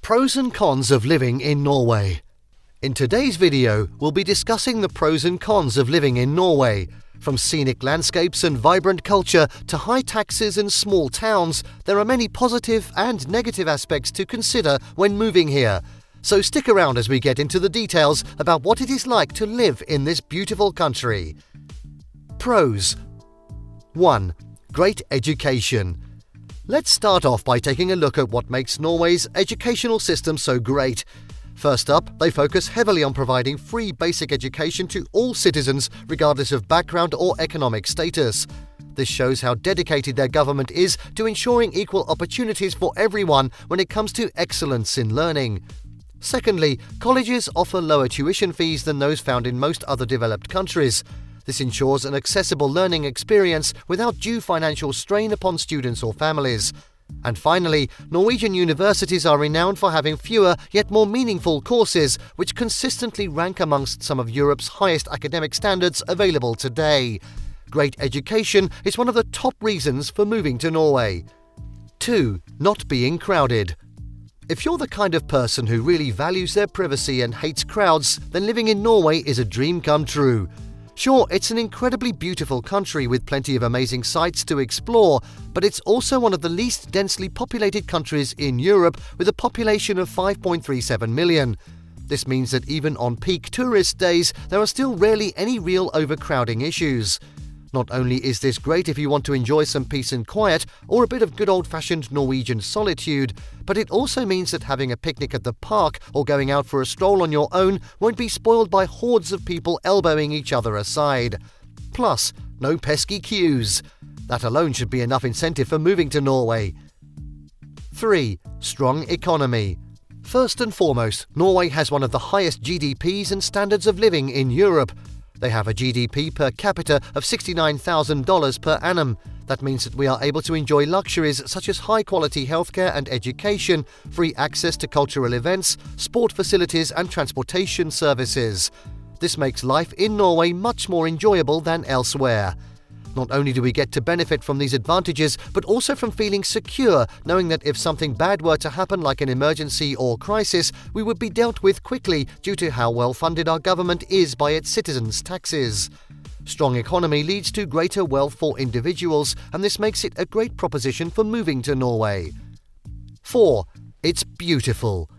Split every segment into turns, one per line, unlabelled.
Pros and cons of living in Norway. In today's video, we'll be discussing the pros and cons of living in Norway. From scenic landscapes and vibrant culture to high taxes and small towns, there are many positive and negative aspects to consider when moving here. So stick around as we get into the details about what it is like to live in this beautiful country. Pros. 1. Great education. Let's start off by taking a look at what makes Norway's educational system so great. First up, they focus heavily on providing free basic education to all citizens regardless of background or economic status. This shows how dedicated their government is to ensuring equal opportunities for everyone when it comes to excellence in learning. Secondly, colleges offer lower tuition fees than those found in most other developed countries. This ensures an accessible learning experience without due financial strain upon students or families. And finally, Norwegian universities are renowned for having fewer yet more meaningful courses, which consistently rank amongst some of Europe's highest academic standards available today. Great education is one of the top reasons for moving to Norway. 2. Not being crowded. If you're the kind of person who really values their privacy and hates crowds, then living in Norway is a dream come true. Sure, it's an incredibly beautiful country with plenty of amazing sights to explore, but it's also one of the least densely populated countries in Europe with a population of 5.37 million. This means that even on peak tourist days, there are still rarely any real overcrowding issues. Not only is this great if you want to enjoy some peace and quiet or a bit of good old-fashioned Norwegian solitude, but it also means that having a picnic at the park or going out for a stroll on your own won't be spoiled by hordes of people elbowing each other aside. Plus, no pesky queues. That alone should be enough incentive for moving to Norway. 3. Strong economy. First and foremost, Norway has one of the highest GDPs and standards of living in Europe. They have a GDP per capita of $69,000 per annum. That means that we are able to enjoy luxuries such as high-quality healthcare and education, free access to cultural events, sport facilities and transportation services. This makes life in Norway much more enjoyable than elsewhere. Not only do we get to benefit from these advantages, but also from feeling secure, knowing that if something bad were to happen like an emergency or crisis, we would be dealt with quickly due to how well funded our government is by its citizens' taxes. Strong economy leads to greater wealth for individuals, and this makes it a great proposition for moving to Norway. 4. It's beautiful.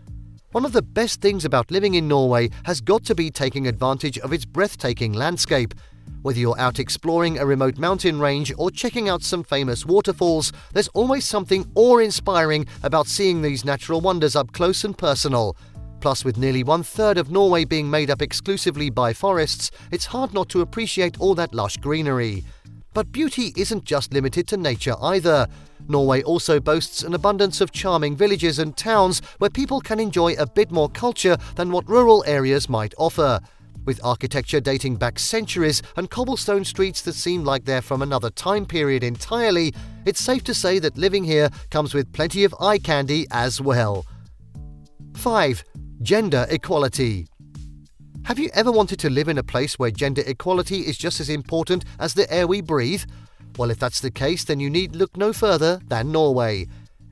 One of the best things about living in Norway has got to be taking advantage of its breathtaking landscape. Whether you're out exploring a remote mountain range or checking out some famous waterfalls, there's always something awe-inspiring about seeing these natural wonders up close and personal. Plus, with nearly 1/3 of Norway being made up exclusively by forests, it's hard not to appreciate all that lush greenery. But beauty isn't just limited to nature either. Norway also boasts an abundance of charming villages and towns where people can enjoy a bit more culture than what rural areas might offer. With architecture dating back centuries and cobblestone streets that seem like they're from another time period entirely, it's safe to say that living here comes with plenty of eye candy as well. 5. Gender equality. Have you ever wanted to live in a place where gender equality is just as important as the air we breathe? Well, if that's the case, then you need look no further than Norway.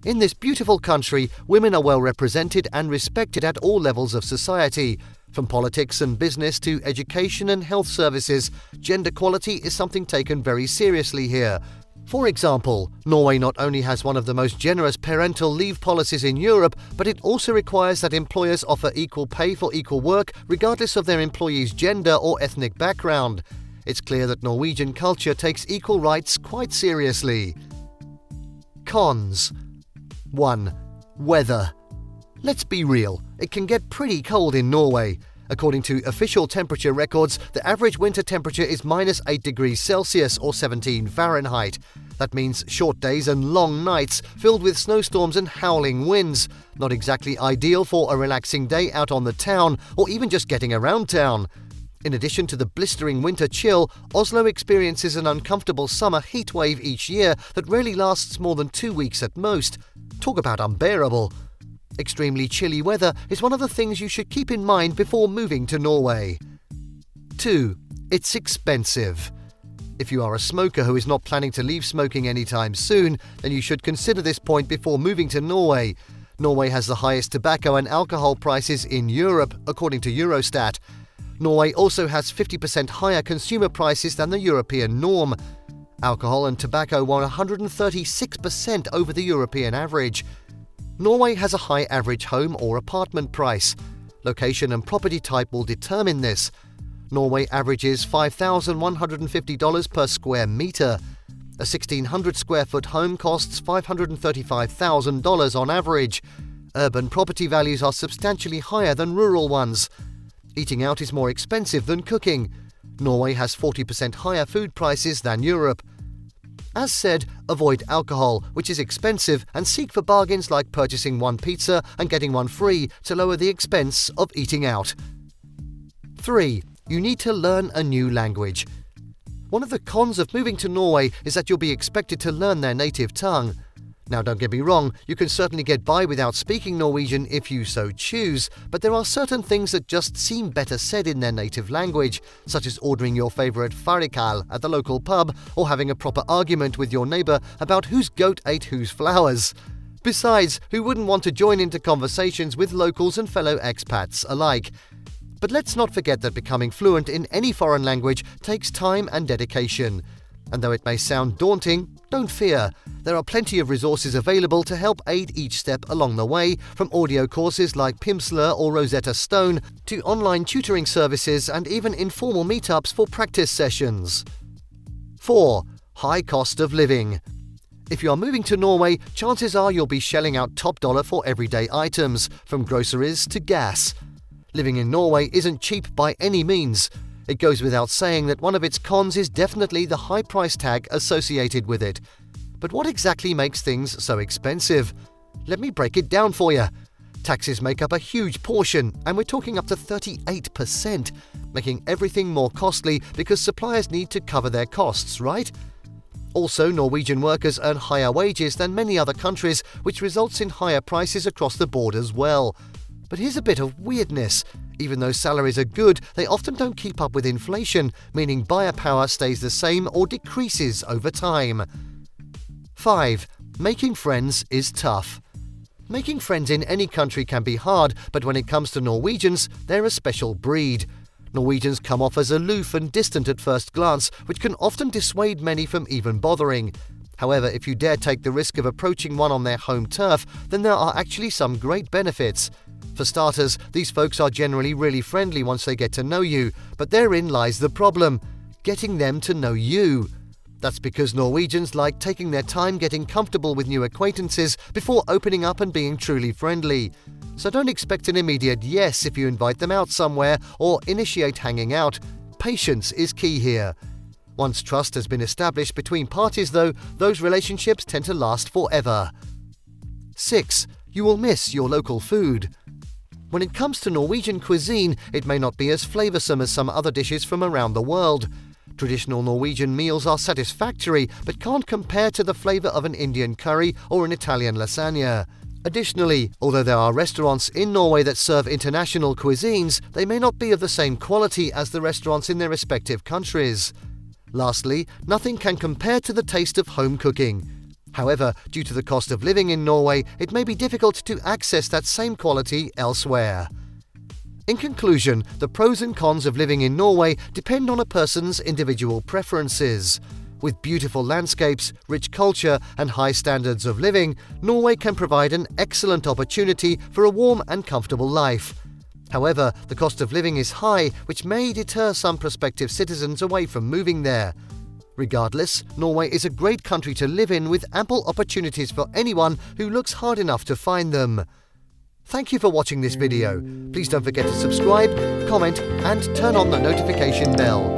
In this beautiful country, women are well represented and respected at all levels of society. From politics and business to education and health services, gender equality is something taken very seriously here. For example, Norway not only has one of the most generous parental leave policies in Europe, but it also requires that employers offer equal pay for equal work regardless of their employees' gender or ethnic background. It's clear that Norwegian culture takes equal rights quite seriously. Cons. 1. Weather. Let's be real, it can get pretty cold in Norway. According to official temperature records, the average winter temperature is -8 degrees Celsius or 17 Fahrenheit. That means short days and long nights filled with snowstorms and howling winds. Not exactly ideal for a relaxing day out on the town or even just getting around town. In addition to the blistering winter chill, Oslo experiences an uncomfortable summer heat wave each year that rarely lasts more than 2 weeks at most. Talk about unbearable. Extremely chilly weather is one of the things you should keep in mind before moving to Norway. 2. It's expensive. If you are a smoker who is not planning to leave smoking anytime soon, then you should consider this point before moving to Norway. Norway has the highest tobacco and alcohol prices in Europe, according to Eurostat. Norway also has 50% higher consumer prices than the European norm. Alcohol and tobacco were 136% over the European average. Norway has a high average home or apartment price. Location and property type will determine this. Norway averages $5,150 per square metre. A 1,600 square foot home costs $535,000 on average. Urban property values are substantially higher than rural ones. Eating out is more expensive than cooking. Norway has 40% higher food prices than Europe. As said, avoid alcohol, which is expensive, and seek for bargains like purchasing one pizza and getting one free to lower the expense of eating out. 3. You need to learn a new language. One of the cons of moving to Norway is that you'll be expected to learn their native tongue. Now, don't get me wrong, you can certainly get by without speaking Norwegian if you so choose, but there are certain things that just seem better said in their native language, such as ordering your favourite farikal at the local pub or having a proper argument with your neighbour about whose goat ate whose flowers. Besides, who wouldn't want to join into conversations with locals and fellow expats alike? But let's not forget that becoming fluent in any foreign language takes time and dedication. And though it may sound daunting, don't fear. There are plenty of resources available to help aid each step along the way, from audio courses like Pimsleur or Rosetta Stone to online tutoring services and even informal meetups for practice sessions. 4. High cost of living. If you are moving to Norway, chances are you'll be shelling out top dollar for everyday items, from groceries to gas. Living in Norway isn't cheap by any means. It goes without saying that one of its cons is definitely the high price tag associated with it. But what exactly makes things so expensive? Let me break it down for you. Taxes make up a huge portion, and we're talking up to 38%, making everything more costly because suppliers need to cover their costs, right? Also, Norwegian workers earn higher wages than many other countries, which results in higher prices across the board as well. But here's a bit of weirdness. Even though salaries are good, they often don't keep up with inflation, meaning buyer power stays the same or decreases over time. 5. Making friends is tough. Making friends in any country can be hard, but when it comes to Norwegians, they're a special breed. Norwegians come off as aloof and distant at first glance, which can often dissuade many from even bothering. However, if you dare take the risk of approaching one on their home turf, then there are actually some great benefits. For starters, these folks are generally really friendly once they get to know you, but therein lies the problem: getting them to know you. That's because Norwegians like taking their time getting comfortable with new acquaintances before opening up and being truly friendly. So don't expect an immediate yes if you invite them out somewhere or initiate hanging out. Patience is key here. Once trust has been established between parties, though, those relationships tend to last forever. 6. You will miss your local food. When it comes to Norwegian cuisine, it may not be as flavoursome as some other dishes from around the world. Traditional Norwegian meals are satisfactory, but can't compare to the flavour of an Indian curry or an Italian lasagna. Additionally, although there are restaurants in Norway that serve international cuisines, they may not be of the same quality as the restaurants in their respective countries. Lastly, nothing can compare to the taste of home cooking. However, due to the cost of living in Norway, it may be difficult to access that same quality elsewhere. In conclusion, the pros and cons of living in Norway depend on a person's individual preferences. With beautiful landscapes, rich culture, and high standards of living, Norway can provide an excellent opportunity for a warm and comfortable life. However, the cost of living is high, which may deter some prospective citizens away from moving there. Regardless, Norway is a great country to live in with ample opportunities for anyone who looks hard enough to find them. Thank you for watching this video. Please don't forget to subscribe, comment, and turn on the notification bell.